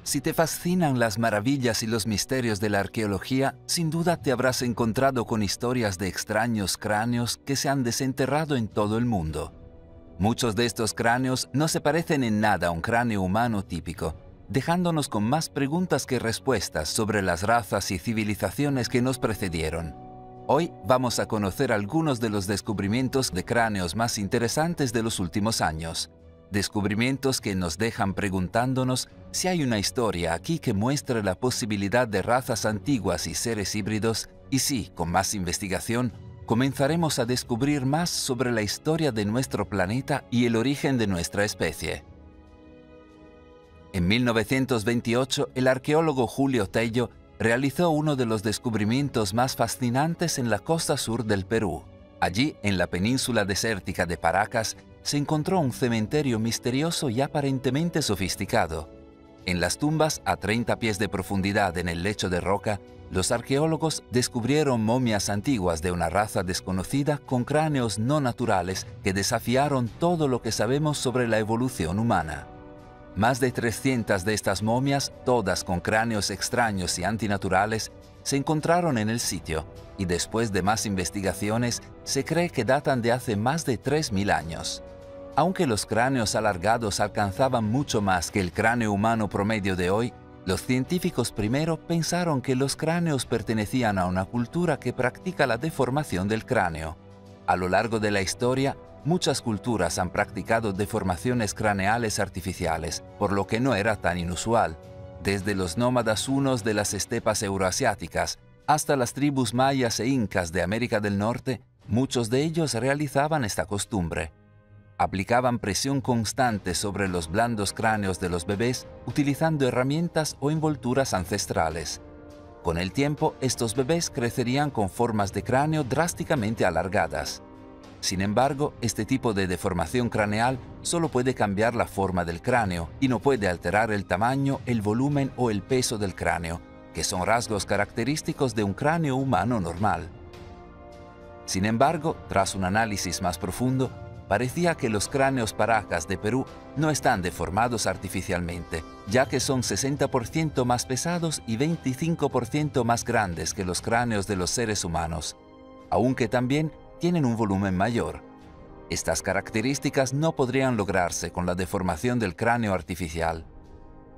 Si te fascinan las maravillas y los misterios de la arqueología, sin duda te habrás encontrado con historias de extraños cráneos que se han desenterrado en todo el mundo. Muchos de estos cráneos no se parecen en nada a un cráneo humano típico, dejándonos con más preguntas que respuestas sobre las razas y civilizaciones que nos precedieron. Hoy vamos a conocer algunos de los descubrimientos de cráneos más interesantes de los últimos años. Descubrimientos que nos dejan preguntándonos si hay una historia aquí que muestre la posibilidad de razas antiguas y seres híbridos, y si, con más investigación, comenzaremos a descubrir más sobre la historia de nuestro planeta y el origen de nuestra especie. En 1928, el arqueólogo Julio Tello realizó uno de los descubrimientos más fascinantes en la costa sur del Perú. Allí, en la península desértica de Paracas, se encontró un cementerio misterioso y aparentemente sofisticado. En las tumbas, a 30 pies de profundidad en el lecho de roca, los arqueólogos descubrieron momias antiguas de una raza desconocida con cráneos no naturales que desafiaron todo lo que sabemos sobre la evolución humana. Más de 300 de estas momias, todas con cráneos extraños y antinaturales, se encontraron en el sitio, y después de más investigaciones, se cree que datan de hace más de 3000 años. Aunque los cráneos alargados alcanzaban mucho más que el cráneo humano promedio de hoy, los científicos primero pensaron que los cráneos pertenecían a una cultura que practica la deformación del cráneo. A lo largo de la historia, muchas culturas han practicado deformaciones craneales artificiales, por lo que no era tan inusual. Desde los nómadas hunos de las estepas euroasiáticas hasta las tribus mayas e incas de América del Norte, muchos de ellos realizaban esta costumbre. Aplicaban presión constante sobre los blandos cráneos de los bebés utilizando herramientas o envolturas ancestrales. Con el tiempo, estos bebés crecerían con formas de cráneo drásticamente alargadas. Sin embargo, este tipo de deformación craneal solo puede cambiar la forma del cráneo y no puede alterar el tamaño, el volumen o el peso del cráneo, que son rasgos característicos de un cráneo humano normal. Sin embargo, tras un análisis más profundo, parecía que los cráneos Paracas de Perú no están deformados artificialmente, ya que son 60% más pesados y 25% más grandes que los cráneos de los seres humanos, aunque también tienen un volumen mayor. Estas características no podrían lograrse con la deformación del cráneo artificial.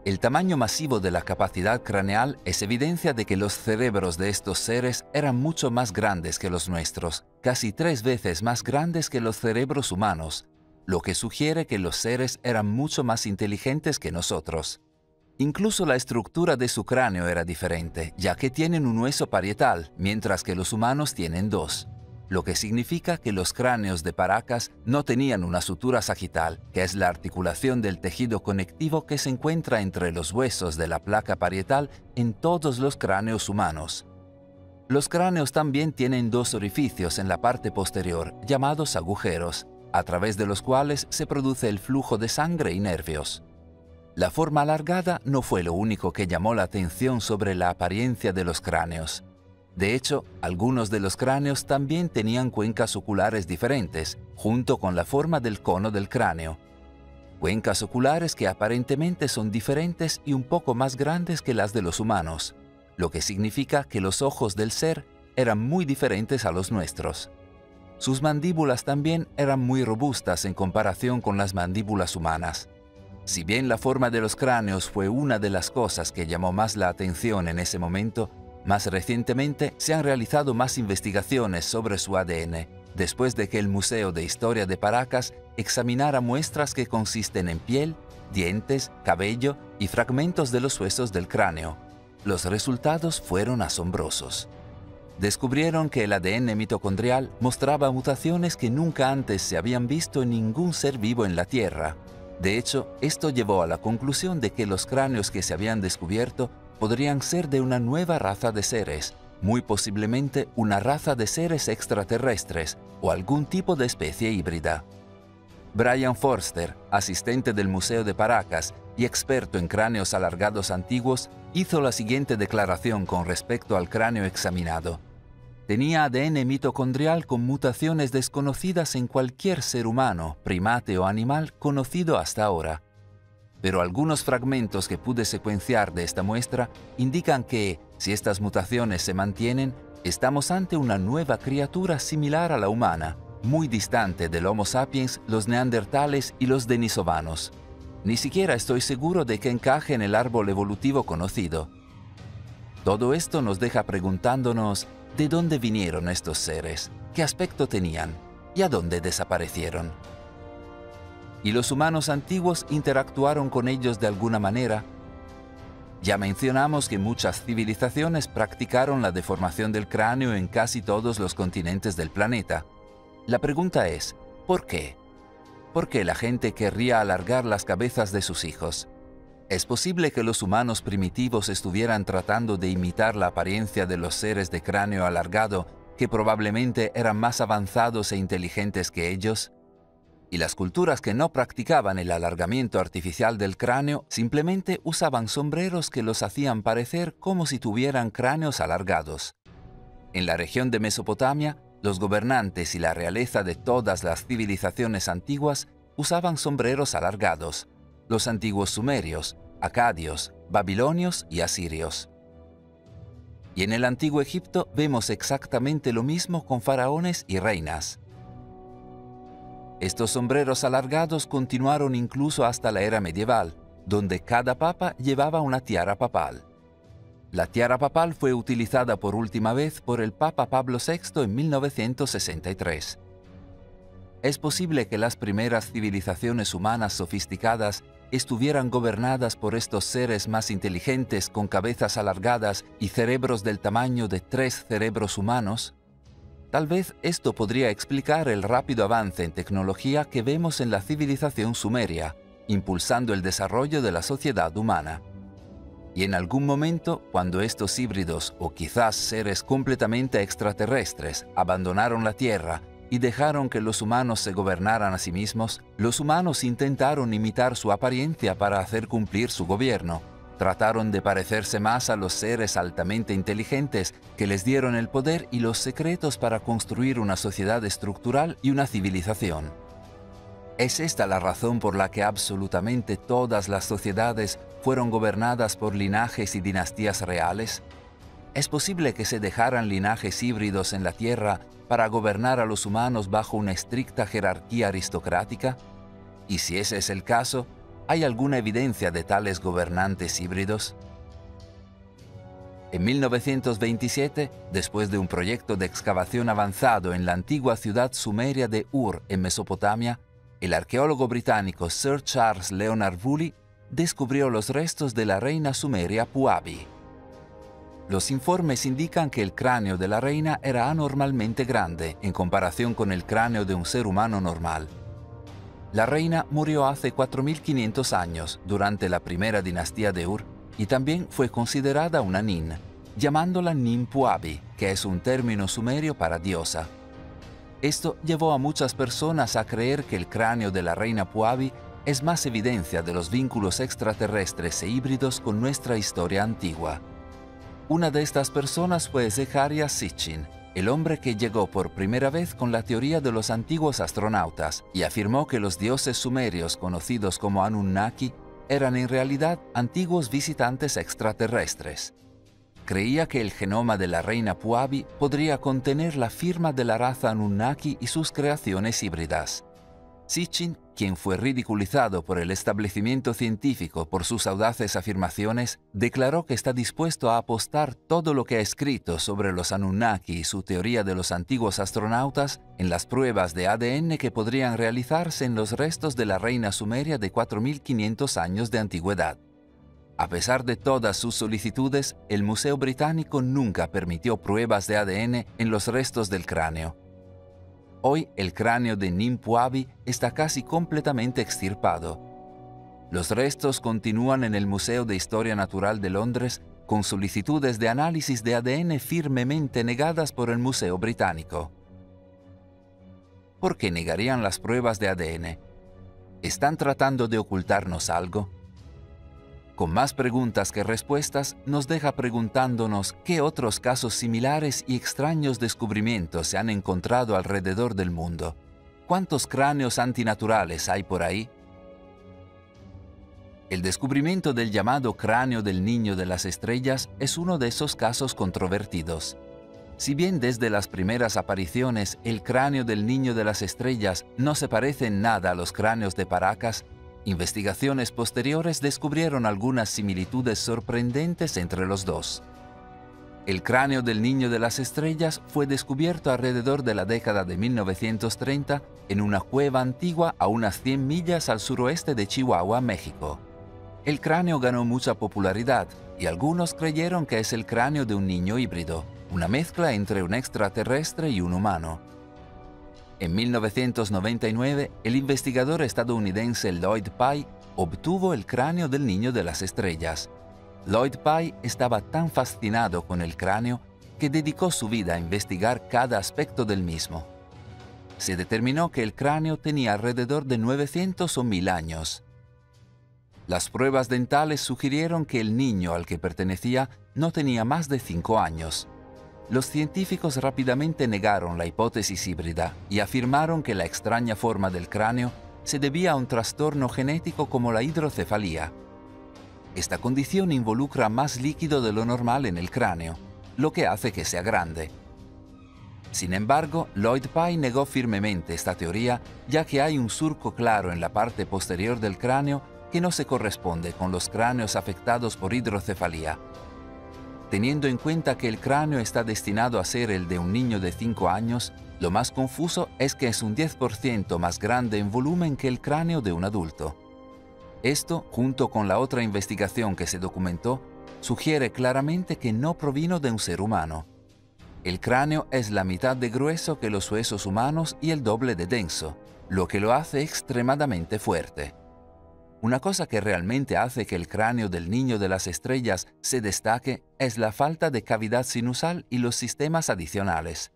El tamaño masivo de la capacidad craneal es evidencia de que los cerebros de estos seres eran mucho más grandes que los nuestros, casi 3 veces más grandes que los cerebros humanos, lo que sugiere que los seres eran mucho más inteligentes que nosotros. Incluso la estructura de su cráneo era diferente, ya que tienen un hueso parietal, mientras que los humanos tienen 2. Lo que significa que los cráneos de Paracas no tenían una sutura sagital, que es la articulación del tejido conectivo que se encuentra entre los huesos de la placa parietal en todos los cráneos humanos. Los cráneos también tienen 2 orificios en la parte posterior, llamados agujeros, a través de los cuales se produce el flujo de sangre y nervios. La forma alargada no fue lo único que llamó la atención sobre la apariencia de los cráneos. De hecho, algunos de los cráneos también tenían cuencas oculares diferentes, junto con la forma del cono del cráneo. Cuencas oculares que aparentemente son diferentes y un poco más grandes que las de los humanos, lo que significa que los ojos del ser eran muy diferentes a los nuestros. Sus mandíbulas también eran muy robustas en comparación con las mandíbulas humanas. Si bien la forma de los cráneos fue una de las cosas que llamó más la atención en ese momento, más recientemente se han realizado más investigaciones sobre su ADN, después de que el Museo de Historia de Paracas examinara muestras que consisten en piel, dientes, cabello y fragmentos de los huesos del cráneo. Los resultados fueron asombrosos. Descubrieron que el ADN mitocondrial mostraba mutaciones que nunca antes se habían visto en ningún ser vivo en la Tierra. De hecho, esto llevó a la conclusión de que los cráneos que se habían descubierto podrían ser de una nueva raza de seres, muy posiblemente una raza de seres extraterrestres o algún tipo de especie híbrida. Brian Forster, asistente del Museo de Paracas y experto en cráneos alargados antiguos, hizo la siguiente declaración con respecto al cráneo examinado. Tenía ADN mitocondrial con mutaciones desconocidas en cualquier ser humano, primate o animal conocido hasta ahora. pero algunos fragmentos que pude secuenciar de esta muestra indican que, si estas mutaciones se mantienen, estamos ante una nueva criatura similar a la humana, muy distante del Homo sapiens, los neandertales y los denisovanos. Ni siquiera estoy seguro de que encaje en el árbol evolutivo conocido. Todo esto nos deja preguntándonos de dónde vinieron estos seres, qué aspecto tenían y a dónde desaparecieron. ¿Y los humanos antiguos interactuaron con ellos de alguna manera? Ya mencionamos que muchas civilizaciones practicaron la deformación del cráneo en casi todos los continentes del planeta. La pregunta es, ¿por qué? ¿Por qué la gente querría alargar las cabezas de sus hijos? ¿Es posible que los humanos primitivos estuvieran tratando de imitar la apariencia de los seres de cráneo alargado, que probablemente eran más avanzados e inteligentes que ellos? Y las culturas que no practicaban el alargamiento artificial del cráneo simplemente usaban sombreros que los hacían parecer como si tuvieran cráneos alargados. En la región de Mesopotamia, los gobernantes y la realeza de todas las civilizaciones antiguas usaban sombreros alargados, los antiguos sumerios, acadios, babilonios y asirios. Y en el antiguo Egipto vemos exactamente lo mismo con faraones y reinas. Estos sombreros alargados continuaron incluso hasta la era medieval, donde cada papa llevaba una tiara papal. La tiara papal fue utilizada por última vez por el Papa Pablo VI en 1963. Es posible que las primeras civilizaciones humanas sofisticadas estuvieran gobernadas por estos seres más inteligentes con cabezas alargadas y cerebros del tamaño de 3 cerebros humanos. Tal vez esto podría explicar el rápido avance en tecnología que vemos en la civilización sumeria, impulsando el desarrollo de la sociedad humana. Y en algún momento, cuando estos híbridos o quizás seres completamente extraterrestres abandonaron la Tierra y dejaron que los humanos se gobernaran a sí mismos, los humanos intentaron imitar su apariencia para hacer cumplir su gobierno. Trataron de parecerse más a los seres altamente inteligentes que les dieron el poder y los secretos para construir una sociedad estructural y una civilización. ¿Es esta la razón por la que absolutamente todas las sociedades fueron gobernadas por linajes y dinastías reales? ¿Es posible que se dejaran linajes híbridos en la Tierra para gobernar a los humanos bajo una estricta jerarquía aristocrática? Y si ese es el caso, ¿hay alguna evidencia de tales gobernantes híbridos? En 1927, después de un proyecto de excavación avanzado en la antigua ciudad sumeria de Ur, en Mesopotamia, el arqueólogo británico Sir Charles Leonard Woolley descubrió los restos de la reina sumeria Puabi. Los informes indican que el cráneo de la reina era anormalmente grande en comparación con el cráneo de un ser humano normal. La reina murió hace 4.500 años durante la primera dinastía de Ur y también fue considerada una Nin, llamándola Nin Puabi, que es un término sumerio para diosa. Esto llevó a muchas personas a creer que el cráneo de la reina Puabi es más evidencia de los vínculos extraterrestres e híbridos con nuestra historia antigua. Una de estas personas fue Zecharia Sitchin, el hombre que llegó por primera vez con la teoría de los antiguos astronautas y afirmó que los dioses sumerios conocidos como Anunnaki eran en realidad antiguos visitantes extraterrestres. Creía que el genoma de la reina Puabi podría contener la firma de la raza Anunnaki y sus creaciones híbridas. Sitchin, quien fue ridiculizado por el establecimiento científico por sus audaces afirmaciones, declaró que está dispuesto a apostar todo lo que ha escrito sobre los Anunnaki y su teoría de los antiguos astronautas en las pruebas de ADN que podrían realizarse en los restos de la reina sumeria de 4.500 años de antigüedad. A pesar de todas sus solicitudes, el Museo Británico nunca permitió pruebas de ADN en los restos del cráneo. Hoy el cráneo de Nin Puabi está casi completamente extirpado. Los restos continúan en el Museo de Historia Natural de Londres con solicitudes de análisis de ADN firmemente negadas por el Museo Británico. ¿Por qué negarían las pruebas de ADN? ¿Están tratando de ocultarnos algo? Con más preguntas que respuestas, nos deja preguntándonos qué otros casos similares y extraños descubrimientos se han encontrado alrededor del mundo. ¿Cuántos cráneos antinaturales hay por ahí? El descubrimiento del llamado cráneo del Niño de las Estrellas es uno de esos casos controvertidos. Si bien desde las primeras apariciones el cráneo del Niño de las Estrellas no se parece en nada a los cráneos de Paracas, investigaciones posteriores descubrieron algunas similitudes sorprendentes entre los dos. El cráneo del Niño de las Estrellas fue descubierto alrededor de la década de 1930 en una cueva antigua a unas 100 millas al suroeste de Chihuahua, México. El cráneo ganó mucha popularidad y algunos creyeron que es el cráneo de un niño híbrido, una mezcla entre un extraterrestre y un humano. En 1999, el investigador estadounidense Lloyd Pye obtuvo el cráneo del Niño de las Estrellas. Lloyd Pye estaba tan fascinado con el cráneo que dedicó su vida a investigar cada aspecto del mismo. Se determinó que el cráneo tenía alrededor de 900 o 1000 años. Las pruebas dentales sugirieron que el niño al que pertenecía no tenía más de 5 años. Los científicos rápidamente negaron la hipótesis híbrida y afirmaron que la extraña forma del cráneo se debía a un trastorno genético como la hidrocefalía. Esta condición involucra más líquido de lo normal en el cráneo, lo que hace que sea grande. Sin embargo, Lloyd Pye negó firmemente esta teoría, ya que hay un surco claro en la parte posterior del cráneo que no se corresponde con los cráneos afectados por hidrocefalía. Teniendo en cuenta que el cráneo está destinado a ser el de un niño de 5 años, lo más confuso es que es un 10% más grande en volumen que el cráneo de un adulto. Esto, junto con la otra investigación que se documentó, sugiere claramente que no provino de un ser humano. El cráneo es la mitad de grueso que los huesos humanos y el doble de denso, lo que lo hace extremadamente fuerte. Una cosa que realmente hace que el cráneo del Niño de las Estrellas se destaque es la falta de cavidad sinusal y los sistemas adicionales.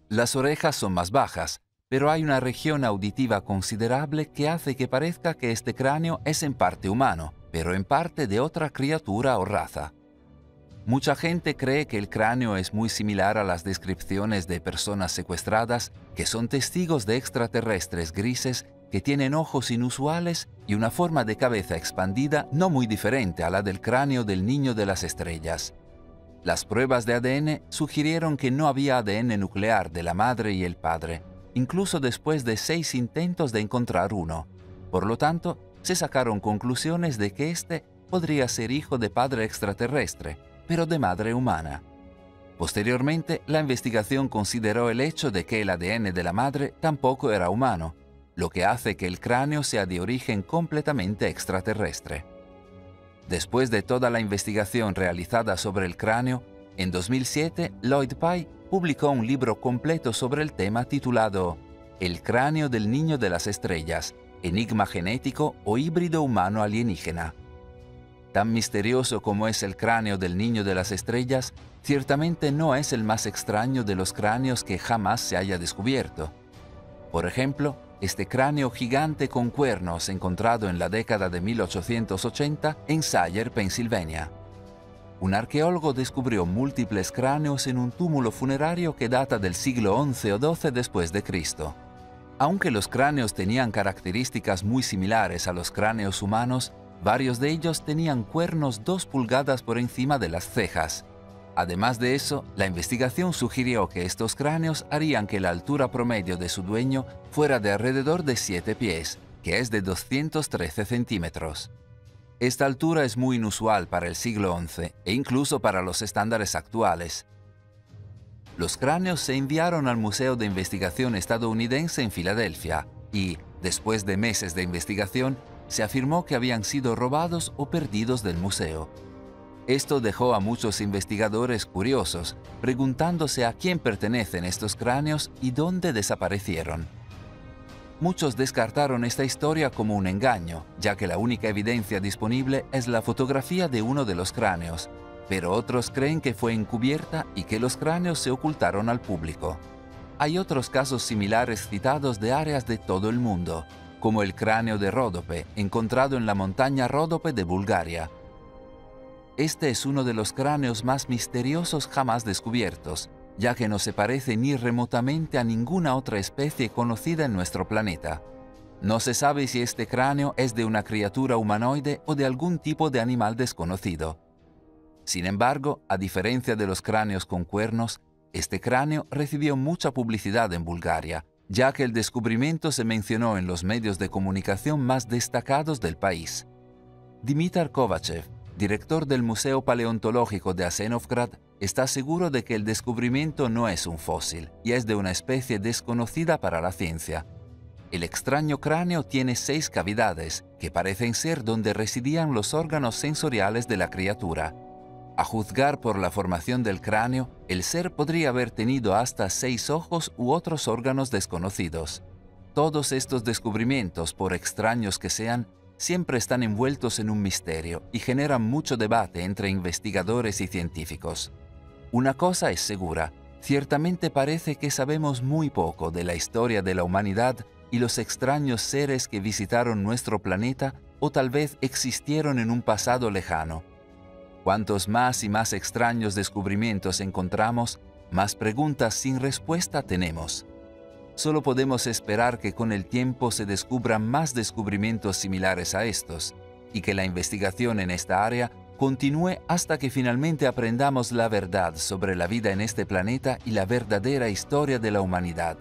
Las orejas son más bajas, pero hay una región auditiva considerable que hace que parezca que este cráneo es en parte humano, pero en parte de otra criatura o raza. Mucha gente cree que el cráneo es muy similar a las descripciones de personas secuestradas que son testigos de extraterrestres grises que tienen ojos inusuales y una forma de cabeza expandida no muy diferente a la del cráneo del Niño de las Estrellas. Las pruebas de ADN sugirieron que no había ADN nuclear de la madre y el padre, incluso después de 6 intentos de encontrar uno. Por lo tanto, se sacaron conclusiones de que este podría ser hijo de padre extraterrestre, pero de madre humana. Posteriormente, la investigación consideró el hecho de que el ADN de la madre tampoco era humano, lo que hace que el cráneo sea de origen completamente extraterrestre. Después de toda la investigación realizada sobre el cráneo, en 2007 Lloyd Pye publicó un libro completo sobre el tema titulado El cráneo del Niño de las Estrellas, enigma genético o híbrido humano alienígena. Tan misterioso como es el cráneo del Niño de las Estrellas, ciertamente no es el más extraño de los cráneos que jamás se haya descubierto. Por ejemplo, este cráneo gigante con cuernos encontrado en la década de 1880 en Sayer, Pensilvania. Un arqueólogo descubrió múltiples cráneos en un túmulo funerario que data del siglo XI o XII después de Cristo. Aunque los cráneos tenían características muy similares a los cráneos humanos, varios de ellos tenían cuernos 2 pulgadas por encima de las cejas. Además de eso, la investigación sugirió que estos cráneos harían que la altura promedio de su dueño fuera de alrededor de 7 pies, que es de 213 centímetros. Esta altura es muy inusual para el siglo XI e incluso para los estándares actuales. Los cráneos se enviaron al Museo de Investigación estadounidense en Filadelfia y, después de meses de investigación, se afirmó que habían sido robados o perdidos del museo. Esto dejó a muchos investigadores curiosos, preguntándose a quién pertenecen estos cráneos y dónde desaparecieron. Muchos descartaron esta historia como un engaño, ya que la única evidencia disponible es la fotografía de uno de los cráneos, pero otros creen que fue encubierta y que los cráneos se ocultaron al público. Hay otros casos similares citados de áreas de todo el mundo, como el cráneo de Ródope, encontrado en la montaña Ródope de Bulgaria. Este es uno de los cráneos más misteriosos jamás descubiertos, ya que no se parece ni remotamente a ninguna otra especie conocida en nuestro planeta. No se sabe si este cráneo es de una criatura humanoide o de algún tipo de animal desconocido. Sin embargo, a diferencia de los cráneos con cuernos, este cráneo recibió mucha publicidad en Bulgaria, ya que el descubrimiento se mencionó en los medios de comunicación más destacados del país. Dimitar Kovachev, director del Museo Paleontológico de Asenovgrad, está seguro de que el descubrimiento no es un fósil y es de una especie desconocida para la ciencia. El extraño cráneo tiene 6 cavidades, que parecen ser donde residían los órganos sensoriales de la criatura. A juzgar por la formación del cráneo, el ser podría haber tenido hasta 6 ojos u otros órganos desconocidos. Todos estos descubrimientos, por extraños que sean, siempre están envueltos en un misterio y generan mucho debate entre investigadores y científicos. Una cosa es segura, ciertamente parece que sabemos muy poco de la historia de la humanidad y los extraños seres que visitaron nuestro planeta o tal vez existieron en un pasado lejano. Cuantos más y más extraños descubrimientos encontramos, más preguntas sin respuesta tenemos. Solo podemos esperar que con el tiempo se descubran más descubrimientos similares a estos y que la investigación en esta área continúe hasta que finalmente aprendamos la verdad sobre la vida en este planeta y la verdadera historia de la humanidad.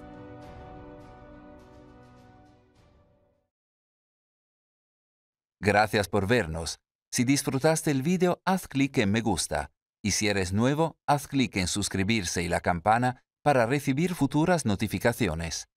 Gracias por vernos. Si disfrutaste el vídeo, haz clic en me gusta. Y si eres nuevo, haz clic en suscribirse y la campana para recibir futuras notificaciones.